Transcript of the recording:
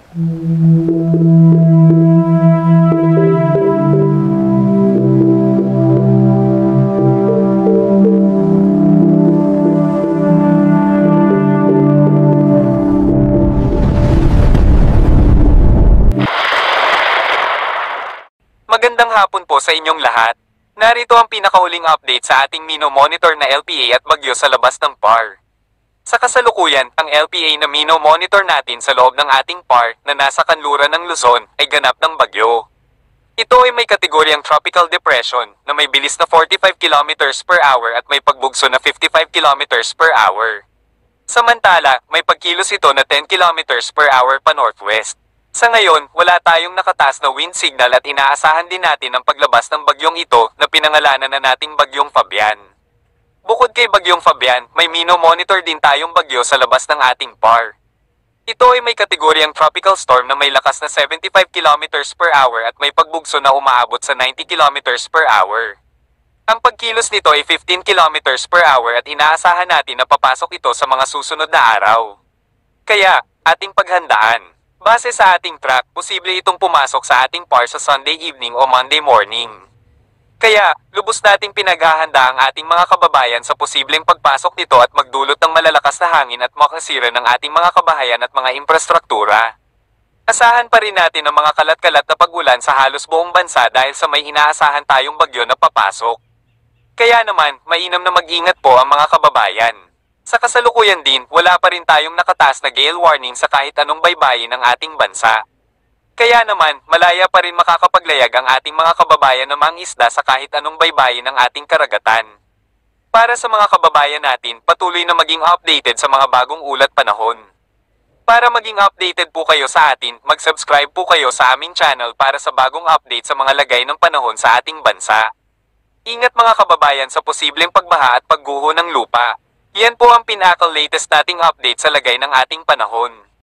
Magandang hapon po sa inyong lahat. Narito ang pinakahuling update sa ating mino-monitor na LPA at bagyo sa labas ng PAR. Sa kasalukuyan, ang LPA na mino-monitor natin sa loob ng ating PAR na nasa kanluran ng Luzon ay ganap ng bagyo. Ito ay may kategoryang Tropical Depression na may bilis na 45 km per hour at may pagbugso na 55 km per hour. Samantala, may pagkilos ito na 10 km per hour pa northwest. Sa ngayon, wala tayong nakataas na wind signal at inaasahan din natin ang paglabas ng bagyong ito na pinangalanan na nating Bagyong Fabian. Bukod kay Bagyong Fabian, may mino-monitor din tayong bagyo sa labas ng ating PAR. Ito ay may kategoryang tropical storm na may lakas na 75 km per hour at may pagbugso na umaabot sa 90 km per hour. Ang pagkilos nito ay 15 km per hour at inaasahan natin na papasok ito sa mga susunod na araw. Kaya, ating paghandaan. Base sa ating track, posible itong pumasok sa ating PAR sa Sunday evening o Monday morning. Kaya, lubos nating pinaghahanda ang ating mga kababayan sa posibleng pagpasok nito at magdulot ng malalakas na hangin at makasira ng ating mga kabahayan at mga infrastruktura. Asahan pa rin natin ang mga kalat-kalat na pag-ulan sa halos buong bansa dahil sa may inaasahan tayong bagyo na papasok. Kaya naman, mainam na mag-ingat po ang mga kababayan. Sa kasalukuyan din, wala pa rin tayong nakataas na gale warning sa kahit anong baybayin ng ating bansa. Kaya naman, malaya pa rin makakapaglayag ang ating mga kababayan na mangisda sa kahit anong baybayin ng ating karagatan. Para sa mga kababayan natin, patuloy na maging updated sa mga bagong ulat panahon. Para maging updated po kayo sa atin, mag-subscribe po kayo sa aming channel para sa bagong update sa mga lagay ng panahon sa ating bansa. Ingat mga kababayan sa posibleng pagbaha at pagguho ng lupa. Yan po ang pinaka-latest nating update sa lagay ng ating panahon.